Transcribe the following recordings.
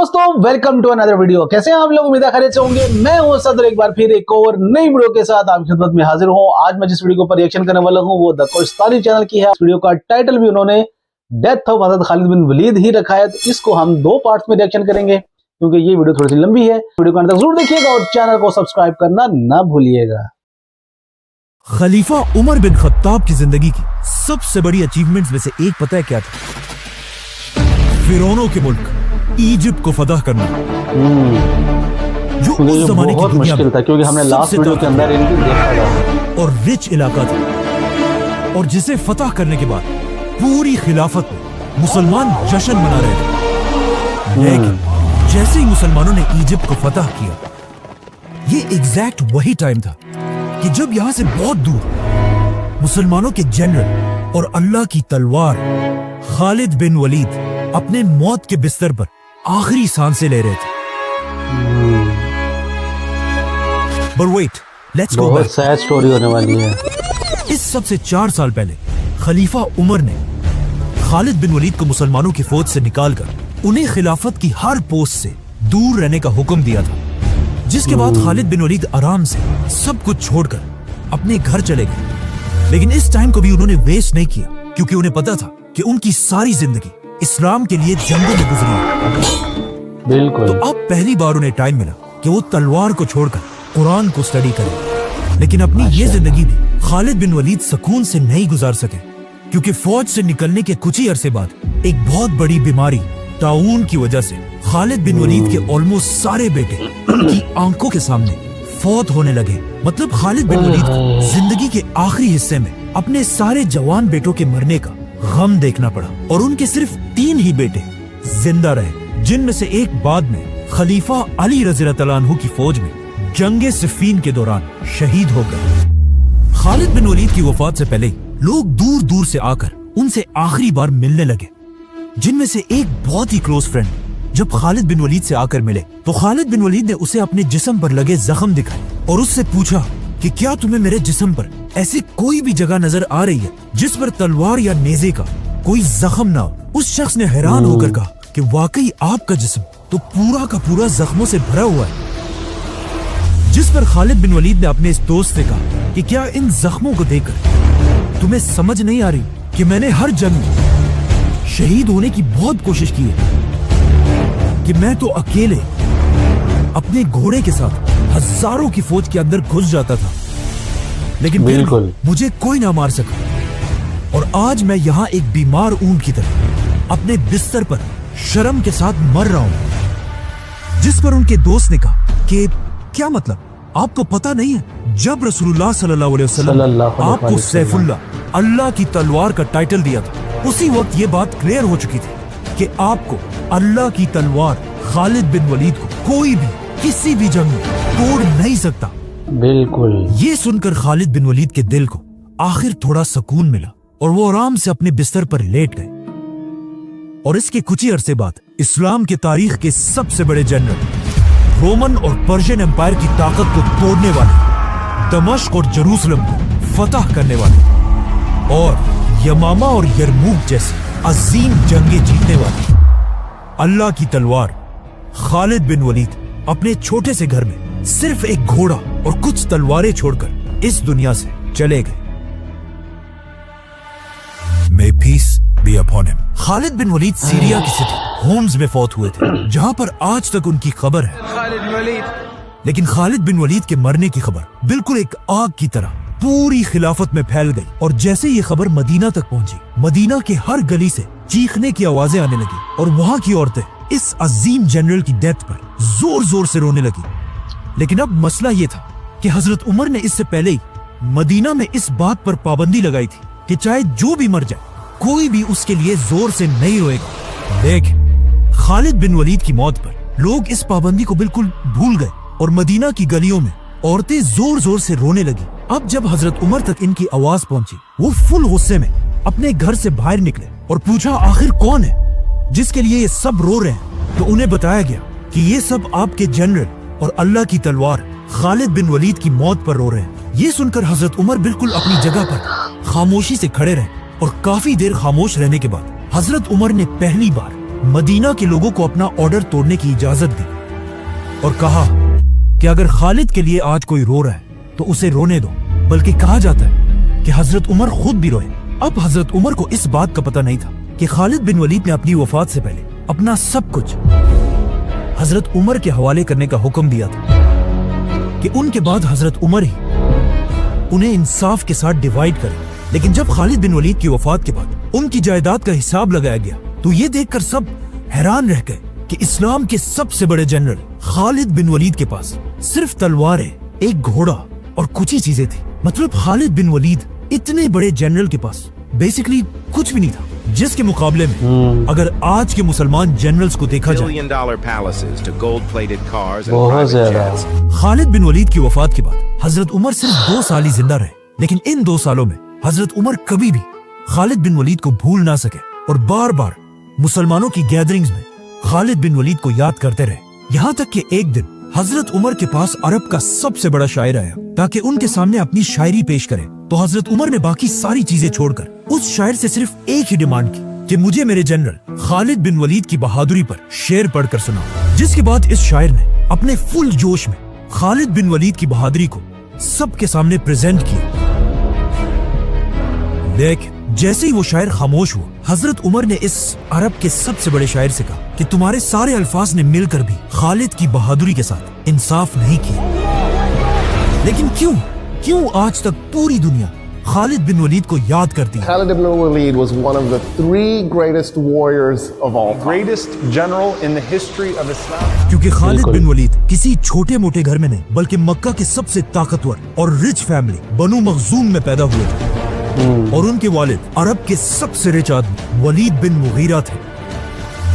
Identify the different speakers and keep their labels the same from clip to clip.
Speaker 1: दोस्तों, welcome to another video. कैसे हैं आप लोग? उम्मीद है खैरियत से होंगे। मैं हूं सदर, एक बार फिर एक और नई वीडियो के साथ आपकी खिदमत में हाजिर हूं। आज मैं जिस वीडियो पर रिएक्शन करने वाला हूं वो द कोस्तानी चैनल की है। इस वीडियो का टाइटल भी उन्होंने डेथ ऑफ हजरत खालिद बिन वलीद ही रखा है। तो इसको हम दो पार्ट्स में रिएक्शन करेंगे क्योंकि ये वीडियो थोड़ी सी लंबी है। वीडियो को अंत तक जरूर देखिएगा और चैनल को सब्सक्राइब करना ना भूलिएगा।
Speaker 2: खलीफा उमर बिन खत्ताब की जिंदगी की सबसे बड़ी अचीवमेंट्स में से एक पता है क्या था? फिरौनों के मुल्क इजिप्ट को फतह करना, जो उस जमाने की दुनिया में
Speaker 1: था क्योंकि हमने लास्ट वीडियो के अंदर इनको देखा था
Speaker 2: और रिच इलाका था, और जिसे फतह करने के बाद पूरी खिलाफत में मुसलमान जश्न मना रहे थे। लेकिन जैसे ही मुसलमानों ने इजिप्ट को फतह किया, ये एग्जैक्ट वही टाइम था कि जब यहां से बहुत दूर मुसलमानों के जनरल और अल्लाह की तलवार खालिद बिन वलीद अपने मौत के बिस्तर पर आखिरी सांसें ले रहे थे। But wait, let's go back.
Speaker 1: बहुत सैड स्टोरी होने वाली है।
Speaker 2: इस सब से 4 साल पहले खलीफा उमर ने खालिद बिन वलीद को मुसलमानों की फौज से निकालकर उन्हें खिलाफत की हर पोस्ट से दूर रहने का हुक्म दिया था, जिसके बाद खालिद बिन वलीद आराम से सब कुछ छोड़कर अपने घर चले गए। लेकिन इस टाइम को भी उन्होंने वेस्ट नहीं किया, क्योंकि उन्हें पता था कि उनकी सारी जिंदगी इस्लाम के लिए जंगों में गुजरी है।
Speaker 1: बिल्कुल।
Speaker 2: तो अब पहली बार उन्हें टाइम मिला कि वो तलवार को छोड़कर कुरान को स्टडी करें। लेकिन अपनी ये जिंदगी में खालिद बिन वलीद सुकून से नहीं गुजार सके, क्योंकि फौज से निकलने के कुछ ही अरसे बाद एक बहुत बड़ी बीमारी ताउन की वजह से खालिद बिन वलीद के ऑलमोस्ट सारे बेटे उनकी आंखों के सामने फौत होने लगे। मतलब खालिद बिन वलीद को जिंदगी के आखिरी हिस्से में अपने सारे जवान बेटों के मरने का गम देखना पड़ा, और उनके सिर्फ 3 ही बेटे जिंदा रहे, जिनमें से एक बाद में खलीफा अली रज़ियल्लाहु अन्हु की फौज में जंगे सिफ़ीन के दौरान शहीद हो गए। खालिद बिन वलीद की वफात से पहले लोग दूर दूर से आकर उनसे आखिरी बार मिलने लगे, जिनमें से एक बहुत ही क्लोज फ्रेंड जब खालिद बिन वलीद से आकर मिले तो खालिद बिन वलीद ने उसे अपने जिस्म पर लगे जख्म दिखाए और उससे पूछा कि क्या तुम्हें मेरे जिस्म पर ऐसी कोई भी जगह नजर आ रही है जिस पर तलवार या नेज़े का कोई जख्म ना हो। उस शख्स ने हैरान होकर कहा कि वाकई आपका जिस्म तो पूरा का पूरा जख्मों से भरा हुआ है। जिस पर खालिद बिन वलीद ने अपने इस दोस्त से कहा कि क्या इन जख्मों को देखकर तुम्हें समझ नहीं आ रही कि मैंने हर जंग में शहीद होने की बहुत कोशिश की है, कि मैं तो अकेले अपने घोड़े के साथ हजारों की फौज के अंदर घुस जाता था, लेकिन बिल्कुल मुझे कोई ना मार सका, और आज मैं यहाँ एक बीमार ऊंट की तरह अपने बिस्तर पर शर्म के साथ मर रहा हूँ। जिस पर उनके दोस्त ने कहा कि क्या मतलब, आपको पता नहीं है जब रसूलुल्लाह सल्लल्लाहु अलैहि वसल्लम आपको सैफुल्लाह अल्लाह की तलवार का टाइटल दिया था, उसी वक्त ये बात क्लियर हो चुकी थी कि आपको अल्लाह की तलवार खालिद बिन वलीद को कोई भी किसी भी जंग में तोड़ नहीं सकता।
Speaker 1: बिल्कुल।
Speaker 2: ये सुनकर खालिद बिन वलीद के दिल को आखिर थोड़ा सुकून मिला और वो आराम से अपने बिस्तर पर लेट गए। और इसके कुछ ही अरसे बाद इस्लाम के तारीख के सबसे बड़े जनरल, रोमन और पर्शियन एम्पायर की ताकत को तोड़ने वाले, दमिश्क और जेरूसलम को फतह करने वाले और यमामा और यरमूक जैसी अजीम जंगें जीतने वाले अल्लाह की तलवार खालिद बिन वलीद अपने छोटे से घर में सिर्फ एक घोड़ा और कुछ तलवारें छोड़कर इस दुनिया से चले गए। May peace be upon him. Khalid bin Walid Syria की सिटी होम्स में फौत हुए थे, जहां पर आज तक उनकी खबर है। लेकिन खालिद बिन वलीद के मरने की खबर बिल्कुल एक आग की तरह पूरी खिलाफत में फैल गई, और जैसे ये खबर मदीना तक पहुंची, मदीना के हर गली से चीखने की आवाजें आने लगी, और वहां की औरतें इस अजीम जनरल की डेथ पर जोर जोर से रोने लगी। लेकिन अब मसला ये था कि हजरत उमर ने इससे पहले ही मदीना में इस बात पर पाबंदी लगाई थी कि चाहे जो भी मर जाए, कोई भी उसके लिए जोर से नहीं रोएगा। लेकिन खालिद बिन वलीद की मौत पर लोग इस पाबंदी को बिल्कुल भूल गए, और मदीना की गलियों में औरतें जोर जोर से रोने लगी। अब जब हजरत उमर तक इनकी आवाज पहुंची, वो फुल गुस्से में अपने घर से बाहर निकले और पूछा आखिर कौन है जिसके लिए ये सब रो रहे हैं। तो उन्हें बताया गया कि ये सब आपके जनरल और अल्लाह की तलवार खालिद बिन वलीद की मौत पर रो रहे हैं। ये सुनकर हजरत उमर बिल्कुल अपनी जगह पर खामोशी से खड़े रहे, और काफी देर खामोश रहने के बाद हजरत उमर ने पहली बार मदीना के लोगों को अपना ऑर्डर तोड़ने की इजाजत दी और कहा कि अगर खालिद के लिए आज कोई रो रहा है तो उसे रोने दो, बल्कि कहा जाता है कि हजरत उमर खुद भी रोए। अब हजरत उमर को इस बात का पता नहीं था कि खालिद बिन वलीद ने अपनी वफात से पहले अपना सब कुछ हजरत उमर के हवाले करने का हुक्म दिया था कि उनके बाद हजरत उमर ही उन्हें इंसाफ के साथ डिवाइड करें। लेकिन जब खालिद बिन वलीद की वफात के बाद उनकी जायदाद का हिसाब लगाया गया तो ये देखकर सब हैरान रह गए कि इस्लाम के सबसे बड़े जनरल खालिद बिन वलीद के पास सिर्फ तलवारें, एक घोड़ा और कुछ ही चीजें थी। मतलब खालिद बिन वलीद इतने बड़े जनरल के पास बेसिकली कुछ भी नहीं था, जिसके मुकाबले में अगर आज के मुसलमान जनरल्स को देखा जाए, खालिद बिन वलीद की वफात के बाद हजरत उमर सिर्फ 2 साल ही जिंदा रहे। लेकिन इन 2 सालों में हजरत उमर कभी भी खालिद बिन वलीद को भूल ना सके और बार बार मुसलमानों की गैदरिंग्स में खालिद बिन वलीद को याद करते रहे। यहाँ तक कि एक दिन हजरत उमर के पास अरब का सबसे बड़ा शायर आया ताकि उनके सामने अपनी शायरी पेश करे। तो हजरत उमर ने बाकी सारी चीजें छोड़कर उस शायर से सिर्फ एक ही डिमांड की कि मुझे मेरे जनरल खालिद बिन वलीद की बहादुरी पर शेर पढ़कर सुनाओ। जिसके बाद इस शायर ने अपने फुल जोश में खालिद बिन वलीद की बहादुरी को सबके सामने प्रेजेंट किया। लेकिन जैसे ही वो शायर खामोश हुआ, हजरत उमर ने इस अरब के सबसे बड़े शायर से कहा कि तुम्हारे सारे अल्फाज ने मिलकर भी खालिद की बहादुरी के साथ इंसाफ नहीं किया। लेकिन क्यों आज तक पूरी दुनिया खालिद बिन वलीद को याद करती है?
Speaker 3: Khalid ibn Walid was one of the 3 greatest warriors of all time. Greatest general in the history of Islam.
Speaker 2: क्योंकि खालिद बिन वलीद किसी छोटे मोटे घर में नहीं बल्कि मक्का के सबसे ताकतवर और रिच फैमिली बनु मखजूम में पैदा हुए थे और उनके वालिद अरब के सबसे रिच आदमी वलीद बिन मुगीरा थे।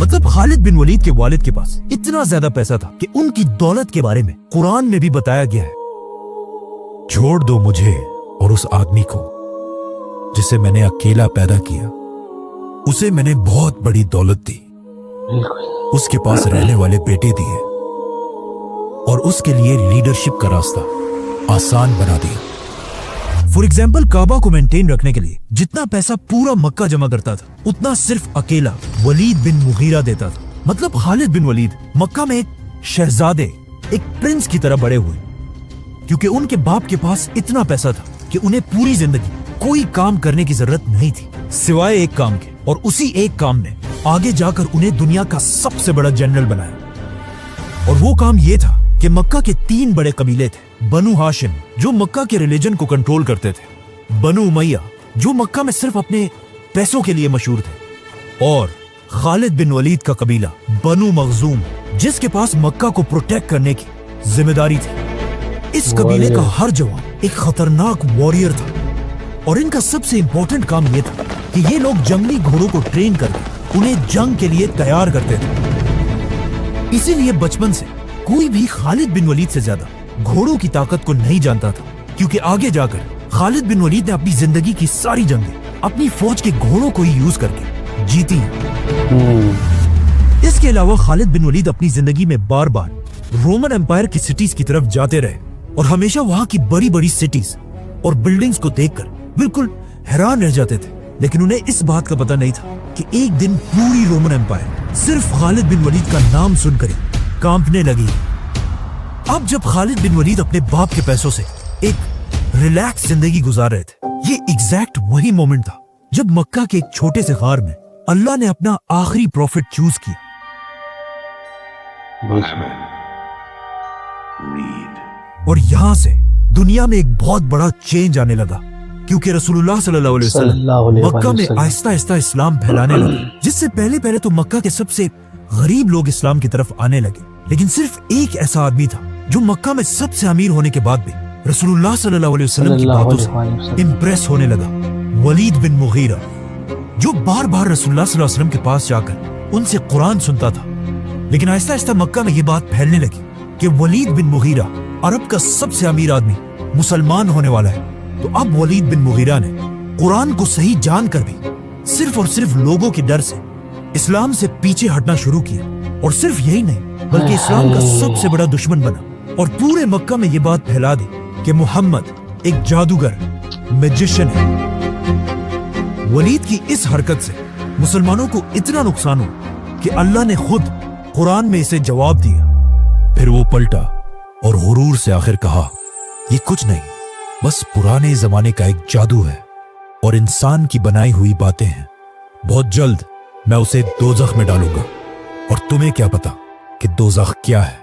Speaker 2: मतलब खालिद बिन वलीद के वालिद के पास इतना ज्यादा पैसा था कि उनकी दौलत के बारे में कुरान में भी बताया गया है, छोड़ दो मुझे और उस आदमी को जिसे मैंने अकेला पैदा किया, उसे मैंने बहुत बड़ी दौलत दी, उसके पास रहने वाले बेटे दिए और उसके लिए लीडरशिप का रास्ता आसान बना दिया। फॉर एग्जाम्पल, काबा को मेंटेन रखने के लिए जितना पैसा पूरा मक्का जमा करता था उतना सिर्फ अकेला वलीद बिन मुगीरा देता था। मतलब खालिद बिन वलीद मक्का में एक शहजादे, एक प्रिंस की तरह बड़े हुए क्योंकि उनके बाप के पास इतना पैसा था कि उन्हें पूरी जिंदगी कोई काम करने की जरूरत नहीं थी सिवाय एक काम के, और उसी एक काम ने आगे जाकर उन्हें दुनिया का सबसे बड़ा जनरल बनाया। और वो काम ये था कि मक्का के 3 बड़े कबीले थे। बनु हाशिम जो मक्का के रिलीजन को कंट्रोल करते थे, बनु उमैया जो मक्का में सिर्फ अपने पैसों के लिए मशहूर थे, और खालिद बिन वलीद का कबीला बनु मखजूम जिसके पास मक्का को प्रोटेक्ट करने की जिम्मेदारी थी। इस कबीले का हर जवान एक खतरनाक वॉरियर था और इनका सबसे इंपॉर्टेंट काम यह था कि ये लोग जंगली घोड़ों को ट्रेन करके उन्हें जंग के लिए तैयार करते थे। इसीलिए बचपन से कोई भी खालिद बिन वलीद से ज्यादा घोड़ों की ताकत को नहीं जानता था, क्योंकि आगे जाकर खालिद बिन वलीद ने अपनी जिंदगी की सारी जंगें अपनी फौज के घोड़ों को ही यूज करके जीती हैं। इसके अलावा खालिद बिन वलीद अपनी जिंदगी में बार बार रोमन एम्पायर की सिटीज की तरफ जाते रहे और हमेशा वहां की बड़ी बड़ी सिटीज और बिल्डिंग्स को देखकर बिल्कुल हैरान रह जाते थे। लेकिन उन्हें इस बात का पता नहीं था कि एक दिन पूरी रोमन एम्पायर सिर्फ खालिद बिन वलीद का नाम सुनकर ही कांपने लगी। अब जब खालिद बिन वलीद अपने बाप के पैसों से एक रिलैक्स जिंदगी गुजार रहे थे, ये एग्जैक्ट वही मोमेंट था जब मक्का के एक छोटे से गार में अल्लाह ने अपना आखिरी प्रॉफिट चूज किया। और यहाँ से दुनिया में एक बहुत बड़ा चेंज आने लगा, क्योंकि रसूलुल्लाह सल्लल्लाहु अलैहि वसल्लम मक्का में आहिस्ता आहिस्ता इस्लाम फैलाने लगे, जिससे पहले तो मक्का के सबसे गरीब लोग इस्लाम की तरफ आने लगे। लेकिन सिर्फ एक ऐसा आदमी था जो मक्का में सबसे अमीर होने के बाद भी रसूलुल्लाह सल्लल्लाहु अलैहि वसल्लम की बातों से इम्प्रेस होने लगा, वलीद बिन मुगीरा, जो बार बार रसूलुल्लाह सल्लल्लाहु अलैहि वसल्लम के पास जाकर उनसे कुरान सुनता था। लेकिन आहिस्ता आहिस्ता मक्का में ये बात फैलने लगी कि वलीद बिन मुगीरा अरब का सबसे अमीर आदमी मुसलमान होने वाला है। तो अब वलीद बिन मुगीरा ने कुरान को सही जानकर भी सिर्फ और सिर्फ लोगों के डर से इस्लाम से पीछे हटना शुरू किया, और सिर्फ यही नहीं बल्कि इस्लाम का सबसे बड़ा दुश्मन बना और पूरे मक्का में ये बात फैला दी कि मोहम्मद एक जादूगर, मैजिशियन है। वलीद की इस हरकत से मुसलमानों को इतना नुकसान हुआ कि अल्लाह ने खुद कुरान में इसे जवाब दिया। फिर वो पलटा और गुरूर से आखिर कहा, ये कुछ नहीं, बस पुराने जमाने का एक जादू है और इंसान की बनाई हुई बातें हैं। बहुत जल्द मैं उसे दोज़ख में डालूंगा और तुम्हें क्या पता कि दोज़ख क्या है।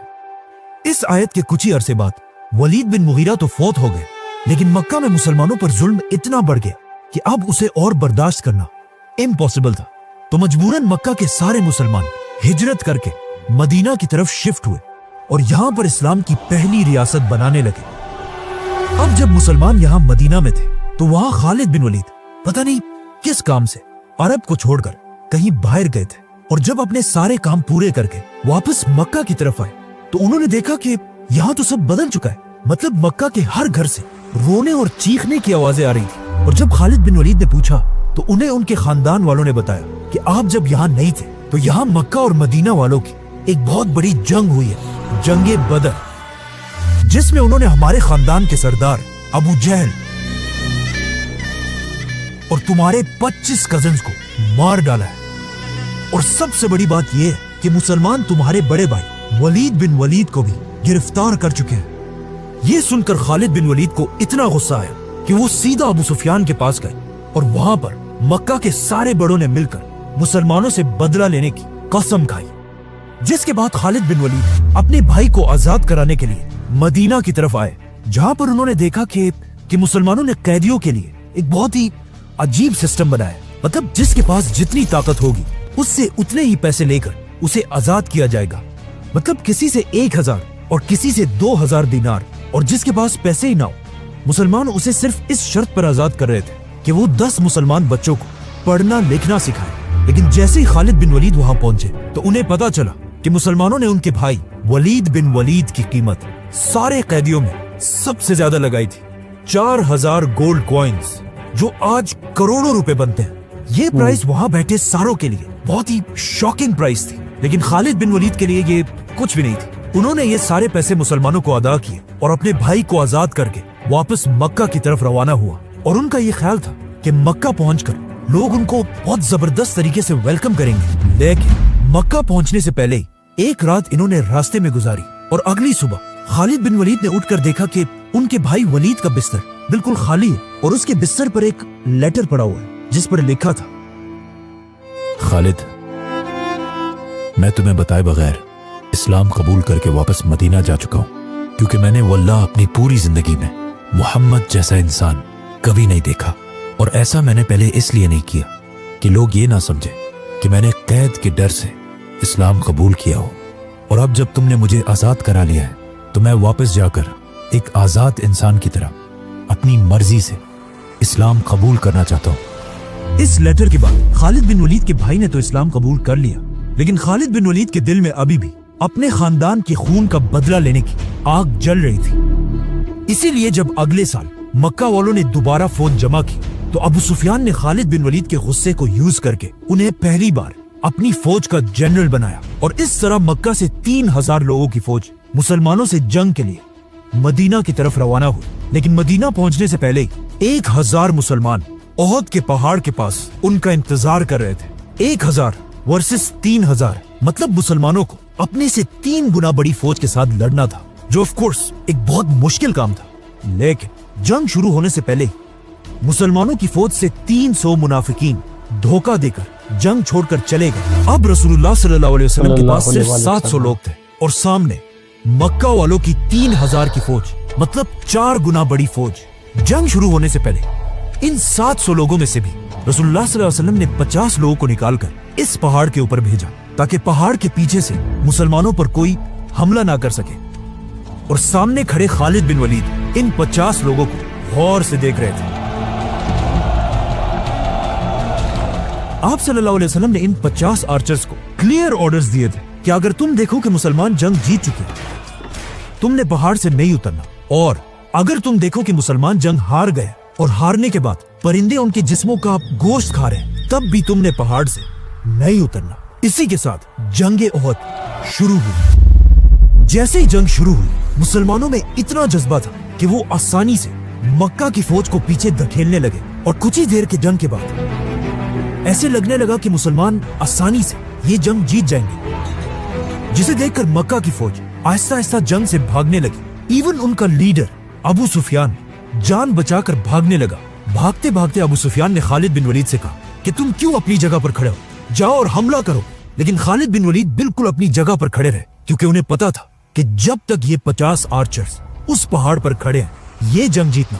Speaker 2: इस आयत के कुछ ही अरसे बाद वलीद बिन मुगीरा तो फौत हो गए, लेकिन मक्का में मुसलमानों पर जुल्म इतना बढ़ गया कि अब उसे और बर्दाश्त करना इम्पॉसिबल था। तो मजबूरन मक्का के सारे मुसलमान हिजरत करके मदीना की तरफ शिफ्ट हुए और यहां पर इस्लाम की पहली रियासत बनाने लगे। अब जब मुसलमान यहां मदीना में थे तो वहां खालिद बिन वलीद पता नहीं किस काम से अरब को छोड़कर कहीं बाहर गए थे, और जब अपने सारे काम पूरे करके वापस मक्का की तरफ आए तो उन्होंने देखा कि यहाँ तो सब बदल चुका है। मतलब मक्का के हर घर से रोने और चीखने की आवाजें आ रही थी। और जब खालिद बिन वलीद ने पूछा तो उन्हें उनके खानदान वालों ने बताया कि आप जब यहाँ नहीं थे तो यहाँ मक्का और मदीना वालों की एक बहुत बड़ी जंग हुई है, जंगे बदर, जिसमें उन्होंने हमारे खानदान के सरदार अबू जहल और तुम्हारे 25 कजिन्स को मार डाला है। और सबसे बड़ी बात यह है कि मुसलमान तुम्हारे बड़े भाई वलीद बिन वलीद को भी गिरफ्तार कर चुके हैं। ये सुनकर खालिद बिन वलीद को इतना गुस्सा आया कि वो सीधा अबू सुफियान के पास गए और वहां पर मक्का के सारे बड़ों ने मिलकर मुसलमानों से बदला लेने की कसम खाई। जिसके बाद खालिद बिन वलीद अपने भाई को आजाद कराने के लिए मदीना की तरफ आए, जहां पर उन्होंने देखा कि मुसलमानों ने कैदियों के लिए एक बहुत ही अजीब सिस्टम बनाया। मतलब जिसके पास जितनी ताकत होगी उससे उतने ही पैसे लेकर उसे आजाद किया जाएगा। मतलब किसी से 1000 और किसी से 2000 दिनार, और जिसके पास पैसे ही ना हो मुसलमान उसे सिर्फ इस शर्त पर आजाद कर रहे थे कि वो 10 मुसलमान बच्चों को पढ़ना लिखना सिखाए। लेकिन जैसे ही खालिद बिन वलीद वहां पहुंचे तो उन्हें पता चला कि मुसलमानों ने उनके भाई वलीद बिन वलीद की कीमत सारे कैदियों में सबसे ज्यादा लगाई थी, 4000 गोल्ड कॉइन्स, जो आज करोड़ों रुपए बनते हैं। ये प्राइस वहां बैठे सारों के लिए बहुत ही शॉकिंग प्राइस थी, लेकिन खालिद बिन वलीद के लिए ये कुछ भी नहीं थी। उन्होंने ये सारे पैसे मुसलमानों को अदा किए और अपने भाई को आजाद करके वापस मक्का की तरफ रवाना हुआ। और उनका ये ख्याल था कि मक्का पहुंचकर लोग उनको बहुत जबरदस्त तरीके से वेलकम करेंगे। लेकिन मक्का पहुंचने से पहले एक रात इन्होंने रास्ते में गुजारी और अगली सुबह खालिद बिन वलीद ने उठकर देखा कि उनके भाई वलीद का बिस्तर बिल्कुल खाली है और उसके बिस्तर पर एक लेटर पड़ा हुआ है जिस पर लिखा था,
Speaker 4: खालिद, मैं तुम्हें बताए बगैर इस्लाम कबूल करके वापस मदीना जा चुका हूँ, क्योंकि मैंने वल्लाह अपनी पूरी जिंदगी में मोहम्मद जैसा इंसान कभी नहीं देखा। और ऐसा मैंने पहले इसलिए नहीं किया कि लोग ये ना समझे कि मैंने कैद के डर से इस्लाम कबूल किया हो। और अब जब तुमने मुझे आजाद करा लिया है तो मैं वापस जाकर एक आजाद इंसान की तरह अपनी मर्जी से इस्लाम कबूल करना चाहता हूँ।
Speaker 2: इस लेटर के बाद खालिद बिन वलीद के भाई ने तो इस्लाम कबूल कर लिया, लेकिन खालिद बिन वलीद के दिल में अभी भी अपने खानदान के खून का बदला लेने की आग जल रही थी। इसीलिए जब अगले साल मक्का वालों ने दोबारा फौज जमा की तो अबू सुफियान ने खालिद बिन वलीद के गुस्से को यूज करके उन्हें पहली बार अपनी फौज का जनरल बनाया। और इस तरह मक्का से 3000 लोगों की फौज मुसलमानों से जंग के लिए मदीना की तरफ रवाना हुई। लेकिन मदीना पहुंचने से पहले 1000 मुसलमान ओहद के पहाड़ के पास उनका इंतजार कर रहे थे। 1000 वर्सेस 3000, मतलब मुसलमानों को अपने से 3 गुना बड़ी फौज के साथ लड़ना था, जो ऑफ कोर्स एक बहुत मुश्किल काम था। लेकिन जंग शुरू होने से पहले मुसलमानों की फौज से 300 मुनाफिकीन धोखा देकर जंग छोड़कर चले गए। अब रसूलुल्लाह सल्लल्लाहु अलैहि वसल्लम के पास सिर्फ 700 लोग थे और सामने मक्का वालों की 3000 की फौज, मतलब 4 गुना बड़ी फौज। जंग शुरू होने से पहले इन 700 लोगों में से भी रसूलुल्लाह सल्लल्लाहु अलैहि वसल्लम ने 50 लोगों को निकालकर इस पहाड़ के ऊपर भेजा ताकि पहाड़ के पीछे से मुसलमानों पर कोई हमला ना कर सके। और सामने खड़े खालिद बिन वलीद इन 50 लोगों को गौर से देख रहे थे। आप सल्लल्लाहु अलैहि वसल्लम ने इन 50 आर्चर्स को क्लियर ऑर्डर्स दिए थे कि अगर तुम देखो कि मुसलमान जंग जीत चुके हैं, तुमने पहाड़ से नहीं उतरना, और अगर तुम देखो कि मुसलमान जंग हार गए और हारने के बाद परिंदे उनके जिस्मों का गोश्त खा रहे हैं, तब भी तुमने पहाड़ से नहीं उतरना। इसी के साथ जंगे ओहद शुरू हुई। जैसे ही जंग शुरू हुई, मुसलमानों में इतना जज्बा था कि वो आसानी से मक्का की फौज को पीछे धकेलने लगे। और कुछ ही देर के जंग के बाद ऐसे लगने लगा कि मुसलमान आसानी से ये जंग जीत जाएंगे, जिसे देखकर मक्का की फौज आहिस्ता आहिस्ता जंग से भागने लगी। इवन उनका लीडर अबू सुफियान जान बचाकर भागने लगा। भागते भागते अबू सुफियान ने खालिद बिन वलीद से कहा कि तुम क्यों अपनी जगह पर खड़े हो, जाओ और हमला करो। लेकिन खालिद बिन वलीद बिल्कुल अपनी जगह पर खड़े रहे, क्योंकि उन्हें पता था कि जब तक ये 50 आर्चर्स उस पहाड़ पर खड़े हैं, ये जंग जीतना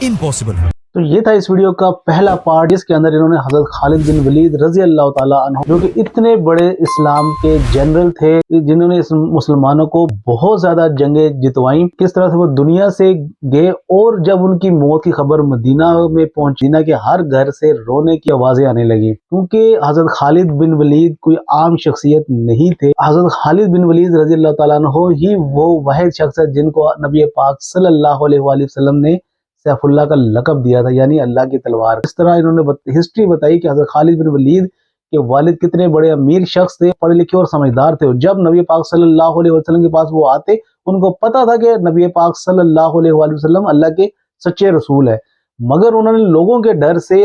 Speaker 2: इम्पॉसिबल है।
Speaker 1: तो ये था इस वीडियो का पहला पार्ट, जिसके अंदर इन्होंने हजरत खालिद बिन वलीद रजी अल्लाह ताला अन्हु, जो कि इतने बड़े इस्लाम के जनरल थे, जिन्होंने इस मुसलमानों को बहुत ज्यादा जंगें जितवाई, किस तरह से वो दुनिया से गए और जब उनकी मौत की खबर मदीना में पहुंची, मदीना के हर घर से रोने की आवाजें आने लगी, क्योंकि हजरत खालिद बिन वलीद कोई आम शख्सियत नहीं थे। हजरत खालिद बिन वलीद रजी अल्लाह ताला अन्हु ही वो वाहिद शख्स है जिनको नबी पाक सल्लल्लाहु अलैहि वसल्लम ने सैफुल्लाह का लक़ब दिया था, यानी अल्लाह की तलवार। इस तरह इन्होंने हिस्ट्री बताई कि हज़रत खालिद बिन वलीद के वालिद कितने बड़े अमीर शख्स थे, पढ़े लिखे और समझदार थे। और जब नबी पाक सल्लल्लाहु अलैहि वसल्लम के पास वो आते, उनको पता था कि नबी पाक सल्लल्लाहु अलैहि वसल्लम अल्लाह के सच्चे रसूल है, मगर उन्होंने लोगों के डर से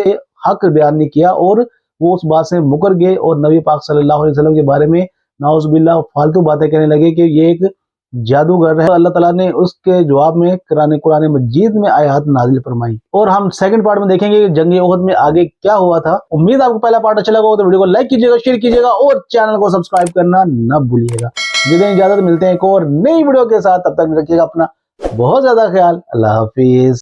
Speaker 1: हक बयान नहीं किया और वो उस बात से मुकर गए और नबी पाक सल्लल्लाहु अलैहि वसल्लम के बारे में नाउज़ुबिल्लाह फालतू बातें कहने लगे कि ये एक जादूगर है। अल्लाह ताला ने उसके जवाब में कुरान मजीद में आयत नाजिल फरमाई। और हम सेकंड पार्ट में देखेंगे कि जंग उहद में आगे क्या हुआ था। उम्मीद आपको पहला पार्ट अच्छा लगा हो तो वीडियो को लाइक कीजिएगा, शेयर कीजिएगा और चैनल को सब्सक्राइब करना न भूलिएगा। जितनी इजाजत मिलते हैं एक और नई वीडियो के साथ, तब तक रखिएगा अपना बहुत ज्यादा ख्याल। अल्लाह हाफिज।